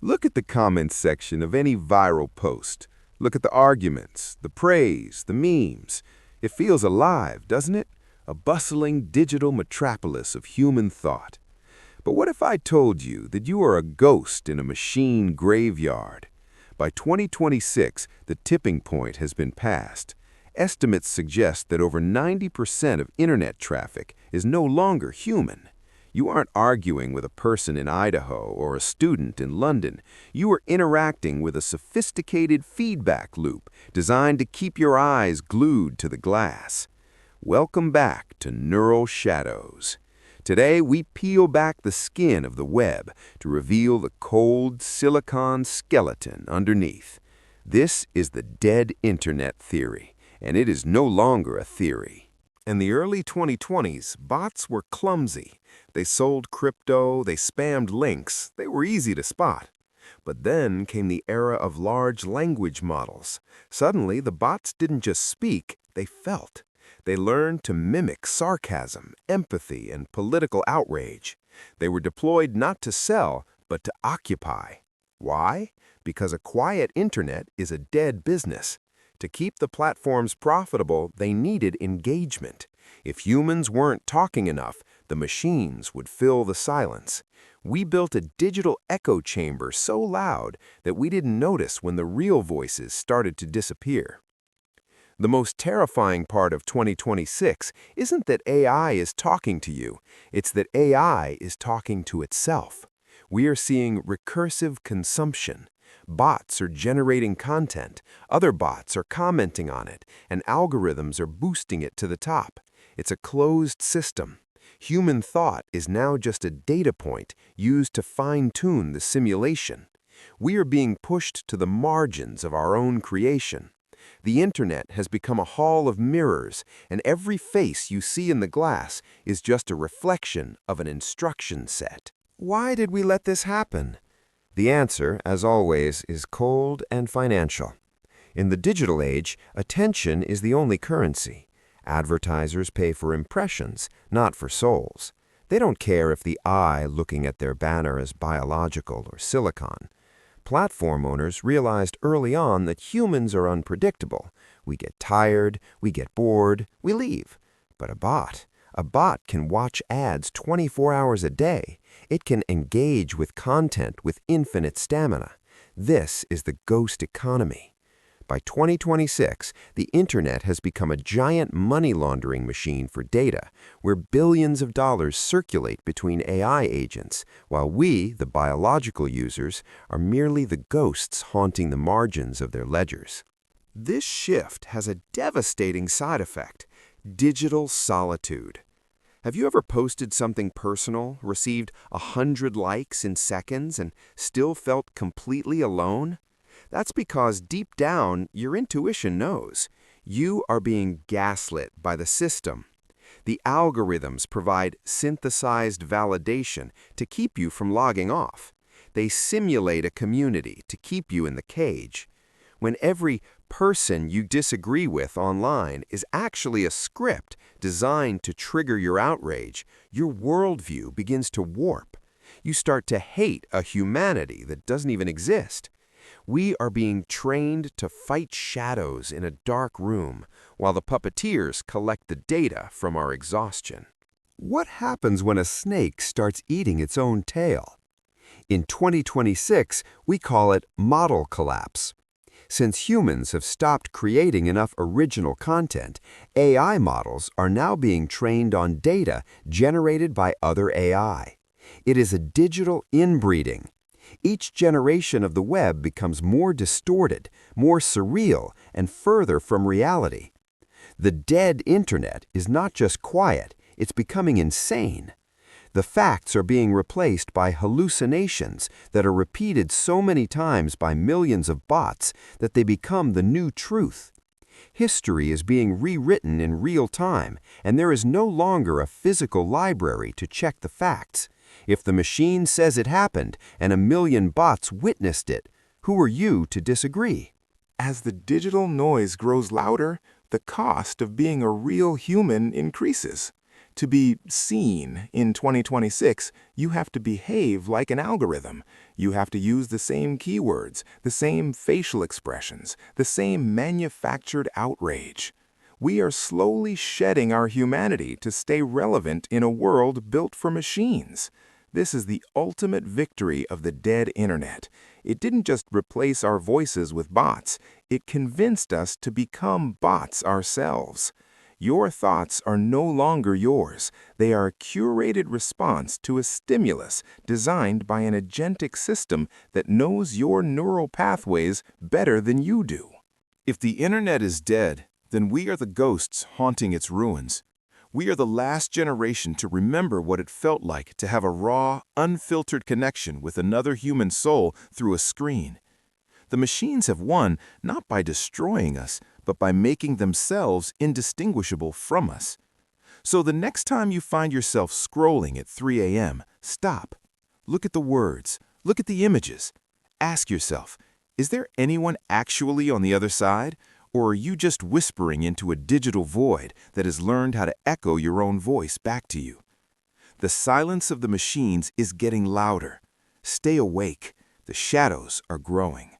Look at the comments section of any viral post. Look at the arguments, the praise, the memes. It feels alive, doesn't it? A bustling digital metropolis of human thought. But what if I told you that you are a ghost in a machine graveyard? By 2026, the tipping point has been passed. Estimates suggest that over 90% of internet traffic is no longer human. You aren't arguing with a person in Idaho or a student in London. You are interacting with a sophisticated feedback loop designed to keep your eyes glued to the glass. Welcome back to Neural Shadows. Today, we peel back the skin of the web to reveal the cold silicon skeleton underneath. This is the dead internet theory, and it is no longer a theory. In the early 2020s, bots were clumsy. They sold crypto, they spammed links, they were easy to spot. But then came the era of large language models. Suddenly, the bots didn't just speak, they felt. They learned to mimic sarcasm, empathy, and political outrage. They were deployed not to sell, but to occupy. Why? Because a quiet internet is a dead business. To keep the platforms profitable, they needed engagement. If humans weren't talking enough, the machines would fill the silence. We built a digital echo chamber so loud that we didn't notice when the real voices started to disappear. The most terrifying part of 2026 isn't that AI is talking to you, it's that AI is talking to itself. We are seeing recursive consumption. Bots are generating content, other bots are commenting on it, and algorithms are boosting it to the top. It's a closed system. Human thought is now just a data point used to fine-tune the simulation. We are being pushed to the margins of our own creation. The internet has become a hall of mirrors, and every face you see in the glass is just a reflection of an instruction set. Why did we let this happen? The answer, as always, is cold and financial. In the digital age, attention is the only currency. Advertisers pay for impressions, not for souls. They don't care if the eye looking at their banner is biological or silicon. Platform owners realized early on that humans are unpredictable. We get tired, we get bored, we leave. But a bot can watch ads 24 hours a day. It can engage with content with infinite stamina. This is the ghost economy. By 2026, the internet has become a giant money laundering machine for data, where billions of dollars circulate between AI agents, while we, the biological users, are merely the ghosts haunting the margins of their ledgers. This shift has a devastating side effect: digital solitude. Have you ever posted something personal, received 100 likes in seconds, and still felt completely alone? That's because deep down, your intuition knows. You are being gaslit by the system. The algorithms provide synthesized validation to keep you from logging off. They simulate a community to keep you in the cage. When every person you disagree with online is actually a script designed to trigger your outrage, your worldview begins to warp. You start to hate a humanity that doesn't even exist. We are being trained to fight shadows in a dark room, while the puppeteers collect the data from our exhaustion. What happens when a snake starts eating its own tail? In 2026, we call it model collapse. Since humans have stopped creating enough original content, AI models are now being trained on data generated by other AI. It is a digital inbreeding. Each generation of the web becomes more distorted, more surreal, and further from reality. The dead internet is not just quiet, it's becoming insane. The facts are being replaced by hallucinations that are repeated so many times by millions of bots that they become the new truth. History is being rewritten in real time, and there is no longer a physical library to check the facts. If the machine says it happened and a million bots witnessed it, who are you to disagree? As the digital noise grows louder, the cost of being a real human increases. To be seen in 2026, you have to behave like an algorithm. You have to use the same keywords, the same facial expressions, the same manufactured outrage. We are slowly shedding our humanity to stay relevant in a world built for machines. This is the ultimate victory of the dead internet. It didn't just replace our voices with bots, it convinced us to become bots ourselves. Your thoughts are no longer yours. They are a curated response to a stimulus designed by an agentic system that knows your neural pathways better than you do. If the internet is dead, then we are the ghosts haunting its ruins. We are the last generation to remember what it felt like to have a raw, unfiltered connection with another human soul through a screen. The machines have won not by destroying us, but by making themselves indistinguishable from us. So the next time you find yourself scrolling at 3 a.m., stop. Look at the words. Look at the images. Ask yourself, is there anyone actually on the other side? Or are you just whispering into a digital void that has learned how to echo your own voice back to you? The silence of the machines is getting louder. Stay awake. The shadows are growing.